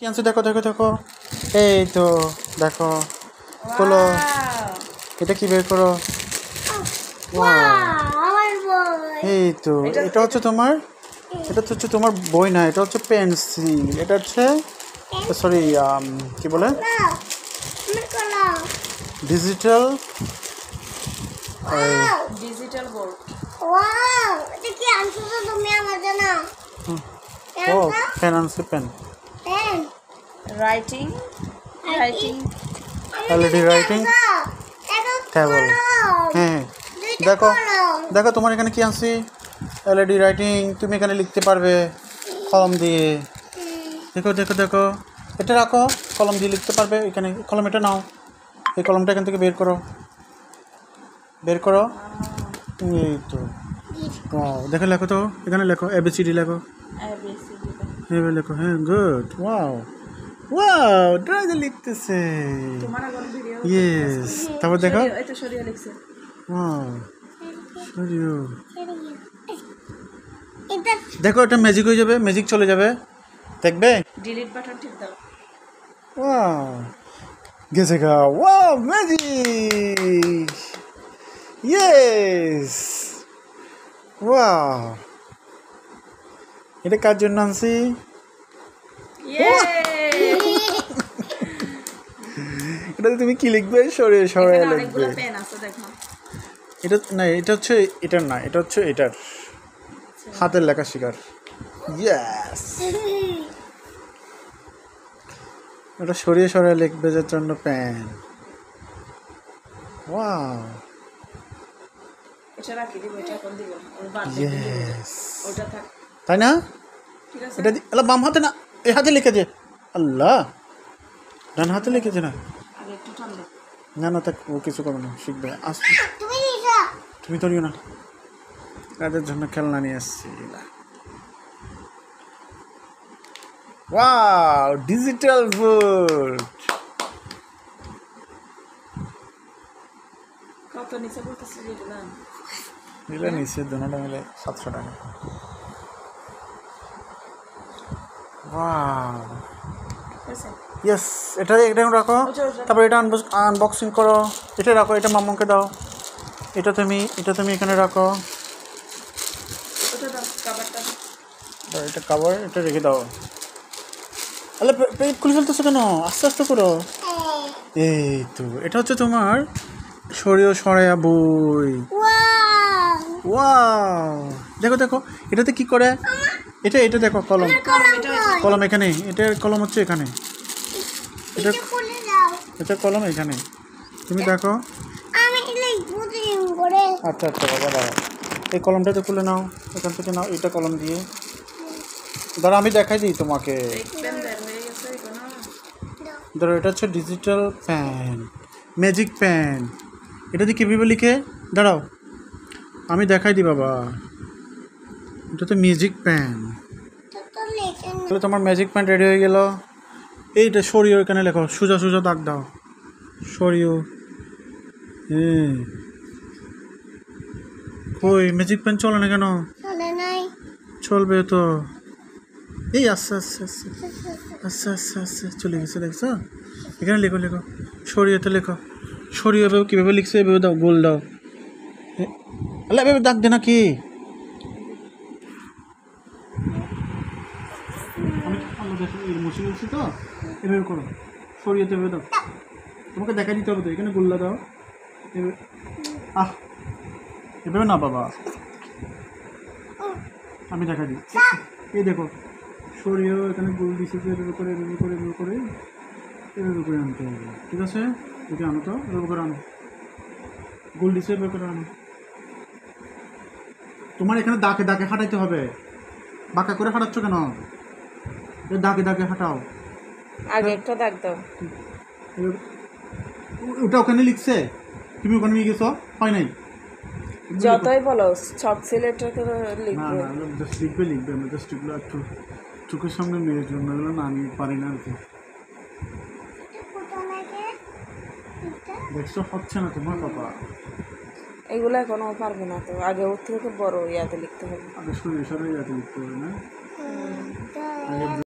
কি আনছে দেখো দেখো দেখো, এই তো দেখো, খোলো, এটা কি বের করো। এই তো এটা হচ্ছে তোমার, এটা হচ্ছে তোমার বই না, এটা হচ্ছে পেন্সিল, এটা হচ্ছে সরি কি বলে ডিজিটাল ডিজিটাল বোর্ড। এটা কি আনছো তুমি আমার জন্য? ও পেন আনছে, pen writing LED writing table. হ্যাঁ দেখো দেখো তোমার এখানে কি আনছি, এলইডি রাইটিং, তুমি এখানে লিখতে পারবে কলম দিয়ে। দেখো দেখো দেখো, এটা রাখো, কলম দিয়ে লিখতে পারবে এখানে। কলম এটা নাও, এই কলমটা এখান থেকে বের করো, বের করো। এই তো দেখো, লেখো তো, এখানে লেখো এবিসিডি লেখো, এভাবে লেখো। হ্যাঁ গুড, ওয়াও ওয়াও, ড্রয়িং লিখতেছে। ইয়েস, তারপর দেখো, এটা সরিয়ে লিখছে। ওয়াও সরিও, দেখো এটা ম্যাজিক হয়ে যাবে, ম্যাজিক চলে যাবে, দেখবে। ডিলিট বাটন টিপ দাও। ওয়াও গেছে গা, ওয়াও ম্যাজিক, ইয়েস ওয়াও। এটা কার জন্য আনছি? এটাতে তুমি কি লিখবে? সরিয়ে সরিয়ে লিখবে। এটা না, এটা হচ্ছে এটার না, এটা হচ্ছে এটার হাতের লেখা শিকার। ইয়েস, এটা সরিয়ে সরিয়ে লিখবে যার জন্য পেন। ওয়াও এটা রাখি দিব, এটা কোন দিব? ওর বাদ দিব। ইয়েস, ওটা থাক, তাই না? ঠিক আছে। এটা আল্লাহ বাম হাতে না, এই হাতে লিখেছে। আল্লাহ ডান হাতে লিখেছে না। আগে একটু টান দাও। না না, তাক ও কিছু করবে না, শিখবে। আসবে, তুমি দিছো? তুমি ধরিও না, তাদের জন্য খেলনা নিয়ে এসছি। Wow digital board. কত নিচে বলতেছি যেগুলা? মিলে নিচে দুটোটা মিলে 700 টাকা। ওয়াও হয়েছে? ইয়েস, এটা এটা রাখো, তারপর এটা আনবক্সিং করো, এটা রাখো, এটা মাম্মাকে দাও, এটা তুমি এখানে রাখো, ওটা দাও, কভারটা দাও। এটা কভার, এটা রেখে দাও। আল্লাহ পেট খুলে ফেলতেছো কেন? আস্তে আস্তে করো। এই তো এটা হচ্ছে তোমার সরিয়ে সরাইয়া বই। ওয়াও দেখো দেখো, এটাতে কি করে, এটা এটা দেখো, কলম, কলম এখানে, এটার কলম হচ্ছে এখানে, এটা খুলে দাও। এটা কলম এখানে, তুমি দেখো। আমি লিখবো দিন করে। আচ্ছা আচ্ছা বাবা দাঁড়াও, এই কলমটাতে খুলে নাও, এখান থেকে নাও, এটা কলম দিয়ে ধরো, আমি দেখাই দিই তোমাকে। পেন বের হয়ে গেছে কোনো? ধরো এটা হচ্ছে ডিজিটাল পেন, ম্যাজিক পেন, এটা দিয়ে কীভাবে লিখে, দাঁড়াও আমি দেখাই দিই বাবা। এটা তো ম্যাজিক পেন। তো লেখেন। তাহলে তোমার ম্যাজিক পেন রেডি হয়ে গেল। এইটা সরিয়ে এখানে লেখো, সোজা সোজা দাগ দাও, সরিয়ে। ওই ম্যাজিক পেন চলে না কেন? চলে নাই। চলবে তো। এই আস্তে আস্তে আস্তে আস্তে আস্তে আস্তে চলে গেছে, দেখছো? এখানে লেখো লেখো, সরিয়েতে লেখো, সরিয়ে এভাবে কীভাবে লিখছে, এভাবে দাও, গোল দাও। আল্লাহ এভাবে দাগ দে না কি? আমি দেখো এই মুছে গেছি তো, এভাবে করো, সরিয়েতে এভাবে দাও। তোমাকে দেখাই দিতে হবে তো, এখানে গোল্লা দাও, এভাবে। এভাবে না বাবা, আমি দেখাই দিই। এই দেখো সরিয়েও এখানে গোল দিচ্ছে, এভাবে করে এভাবে করে এভাবে করে এভাবে করে আনতে হবে, ঠিক আছে? এটা আনো তো, এভাবে করে আনো, গোল দিচ্ছে এভাবে করে আনো। তোমার এখানে দাগে দাগে হাঁটাইতে হবে, বাঁকা করে হাঁটাচ্ছ কেন? দাগে দাগে হাঁটাও। আগে একটা দাগ দাও। ওটা ওখানে লিখছে, তুমি ওখানে নিয়ে গেছো, হয় নাই? যতই বলো ছক সিলেক্ট করে না লিখবে। না, জাস্ট লিখবে আমি জাস্ট এগুলো একটু চোখের সামনে মেয়ের জন্য, এগুলো না আমি পারি না আর কি। দেখছো হচ্ছে না তোমার বাবা, এগুলো এখনো পারবে না তো, আগে ওর থেকে বড় ইয়াতে লিখতে হবে। আগে সরিয়ে সরিয়ে যাতে লিখতে হবে না।